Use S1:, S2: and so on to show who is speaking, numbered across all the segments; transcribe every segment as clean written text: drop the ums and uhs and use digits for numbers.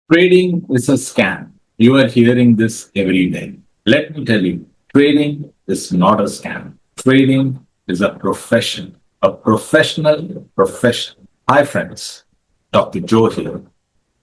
S1: Trading is a scam. You are hearing this every day. Let me tell you, trading is not a scam. Trading is a profession, a professional profession. Hi, friends. Dr. Joe here.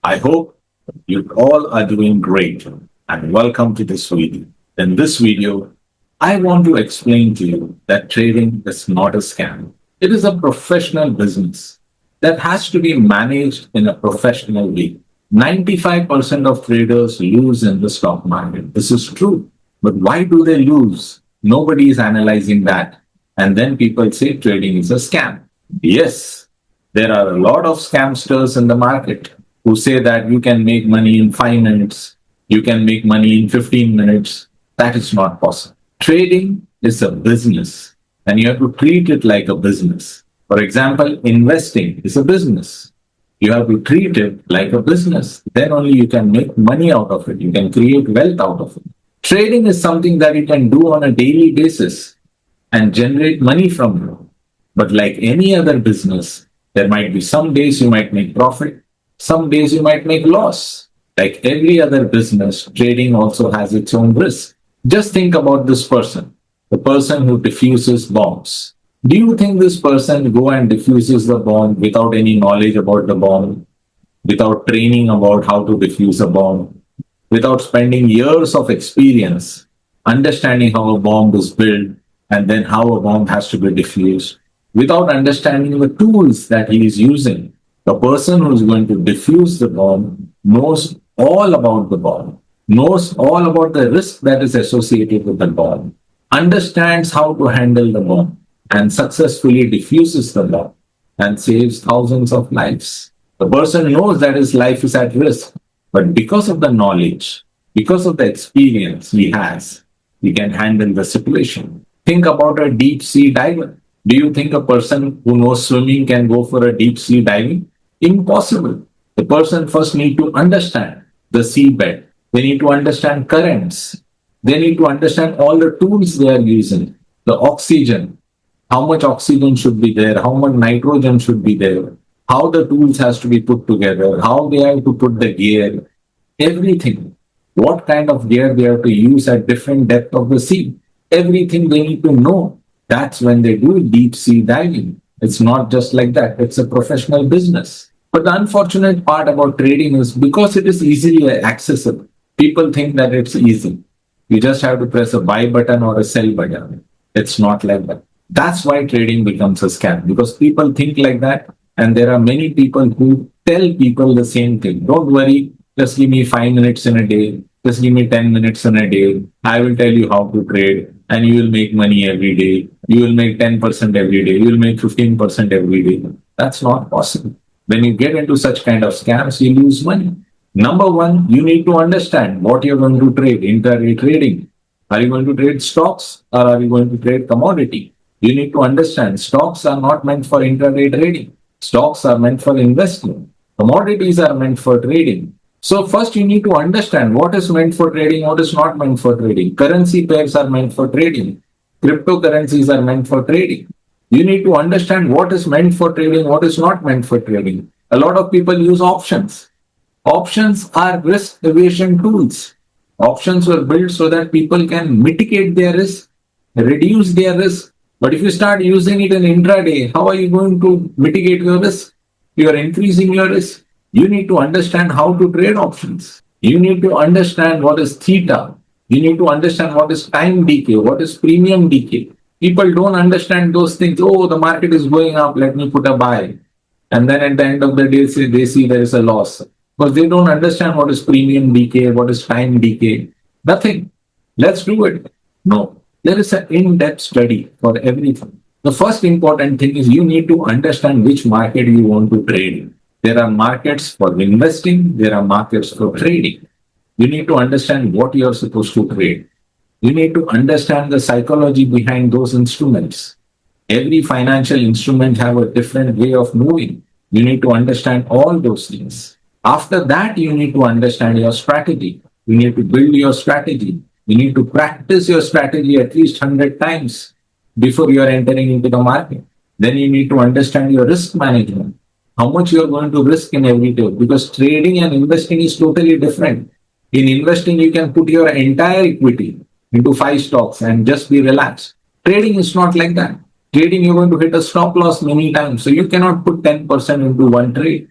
S1: I hope you all are doing great and welcome to this video. In this video, I want to explain to you that trading is not a scam. It is a professional business that has to be managed in a professional way. 95% of traders lose in the stock market. This is true. But why do they lose? Nobody is analyzing that. And then people say trading is a scam. Yes, there are a lot of scamsters in the market who say that you can make money in 5 minutes, you can make money in 15 minutes. That is not possible. Trading is a business and you have to treat it like a business. For example, investing is a business. You have to treat it like a business. Then only you can make money out of it. You can create wealth out of it. Trading is something that you can do on a daily basis and generate money from it. But like any other business, there might be some days you might make profit, some days you might make loss. Like every other business, trading also has its own risk. Just think about this person, the person who diffuses bombs. Do you think this person go and diffuses the bomb without any knowledge about the bomb, without training about how to diffuse a bomb, without spending years of experience understanding how a bomb is built and then how a bomb has to be diffused, without understanding the tools that he is using? The person who is going to diffuse the bomb knows all about the bomb, knows all about the risk that is associated with the bomb, understands how to handle the bomb, and successfully diffuses the bomb and saves thousands of lives. The person knows that his life is at risk, but because of the knowledge, because of the experience he has, he can handle the situation. Think about a deep sea diver. Do you think a person who knows swimming can go for a deep sea diving? Impossible. The person first need to understand the seabed. They need to understand currents. They need to understand all the tools they are using, the oxygen, how much oxygen should be there, how much nitrogen should be there, how the tools has to be put together, how they have to put the gear, everything. What kind of gear they have to use at different depth of the sea. Everything they need to know. That's when they do deep sea diving. It's not just like that. It's a professional business. But the unfortunate part about trading is because it is easily accessible, people think that it's easy. You just have to press a buy button or a sell button. It's not like that. That's why trading becomes a scam, because people think like that. And there are many people who tell people the same thing. Don't worry, just give me 5 minutes in a day. Just give me 10 minutes in a day. I will tell you how to trade and you will make money every day. You will make 10% every day. You will make 15% every day. That's not possible. When you get into such kind of scams, you lose money. Number one, you need to understand what you're going to trade, intraday trading. Are you going to trade stocks or are you going to trade commodity? You need to understand stocks are not meant for intraday trading. Stocks are meant for investing. Commodities are meant for trading. So first you need to understand what is meant for trading, what is not meant for trading. Currency pairs are meant for trading. Cryptocurrencies are meant for trading. You need to understand what is meant for trading, what is not meant for trading. A lot of people use options. Options are risk evasion tools. Options were built so that people can mitigate their risk, reduce their risk. But if you start using it in intraday, how are you going to mitigate your risk? You are increasing your risk. You need to understand how to trade options. You need to understand what is theta. You need to understand what is time decay, what is premium decay. People don't understand those things. Oh, the market is going up, let me put a buy. And then at the end of the day, they see there is a loss. Because they don't understand what is premium decay, what is time decay. Nothing. Let's do it. No. There is an in-depth study for everything. The first important thing is you need to understand which market you want to trade in. There are markets for investing. There are markets for trading. You need to understand what you are supposed to trade. You need to understand the psychology behind those instruments. Every financial instrument have a different way of moving. You need to understand all those things. After that, you need to understand your strategy. You need to build your strategy. You need to practice your strategy at least 100 times before you are entering into the market. Then you need to understand your risk management. how much you are going to risk in every trade, because trading and investing is totally different. In investing, you can put your entire equity into five stocks and just be relaxed. Trading is not like that. Trading, you're going to hit a stop loss many times. So you cannot put 10% into one trade.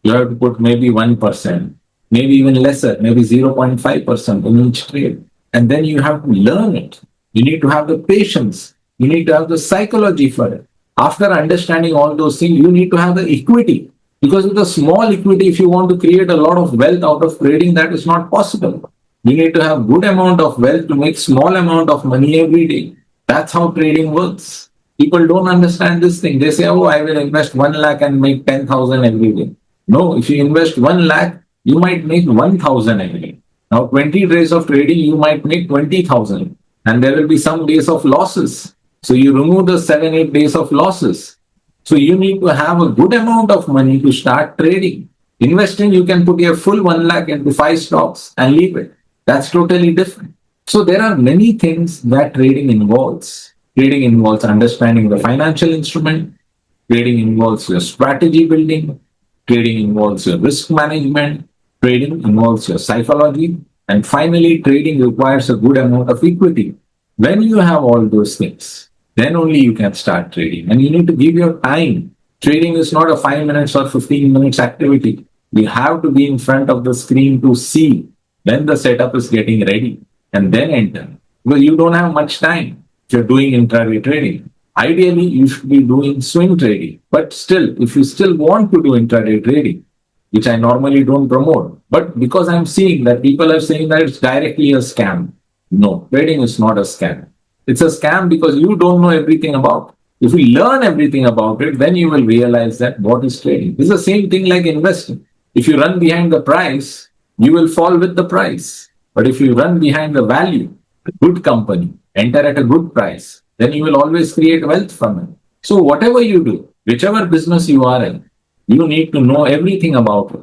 S1: You have to put maybe 1%, maybe even lesser, maybe 0.5% in each trade. And then you have to learn it. You need to have the patience. You need to have the psychology for it. After understanding all those things, you need to have the equity. Because with a small equity, if you want to create a lot of wealth out of trading, that is not possible. You need to have good amount of wealth to make small amount of money every day. That's how trading works. People don't understand this thing. They say, oh, I will invest 1 lakh and make 10,000 every day. No, if you invest 1 lakh, you might make 1,000 every day. Now, 20 days of trading, you might make 20,000. And there will be some days of losses. So you remove the 7, 8 days of losses. So you need to have a good amount of money to start trading. Investing, you can put your full 1 lakh into five stocks and leave it. That's totally different. So there are many things that trading involves. Trading involves understanding the financial instrument. Trading involves your strategy building. Trading involves your risk management. Trading involves your psychology. And finally, trading requires a good amount of equity. When you have all those things, then only you can start trading. And you need to give your time. Trading is not a 5 minutes or 15 minutes activity. You have to be in front of the screen to see when the setup is getting ready and then enter. Because you don't have much time if you're doing intraday trading. Ideally, you should be doing swing trading. But still, if you still want to do intraday trading, which I normally don't promote, but because I'm seeing that people are saying that it's directly a scam. No, trading is not a scam. It's a scam because you don't know everything about it. If you learn everything about it, then you will realize that what is trading. It's the same thing like investing. If you run behind the price, you will fall with the price. But if you run behind the value, a good company, enter at a good price, then you will always create wealth from it. So whatever you do, whichever business you are in, you need to know everything about it.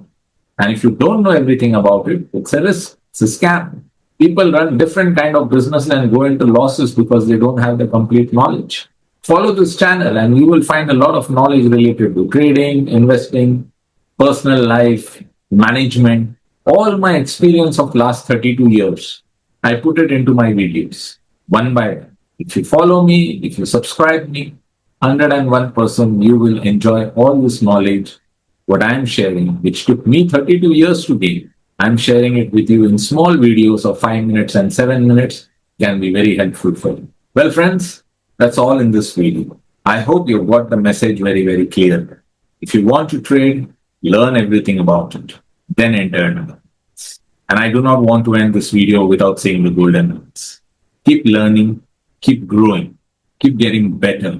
S1: And if you don't know everything about it, it's a risk. It's a scam. People run different kind of business and go into losses because they don't have the complete knowledge. Follow this channel and you will find a lot of knowledge related to trading, investing, personal life, management, all my experience of last 32 years. I put it into my videos one by one. If you follow me, if you subscribe me, 101% you will enjoy all this knowledge, what I am sharing, which took me 32 years to gain. I'm sharing it with you in small videos of 5 minutes and 7 minutes, can be very helpful for you. Well, friends, that's all in this video. I hope you got the message very, very clear. If you want to trade, learn everything about it, then enter into it. And I do not want to end this video without saying the golden rules. Keep learning, keep growing, keep getting better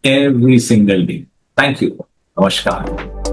S1: every single day. Thank you. Namaskar.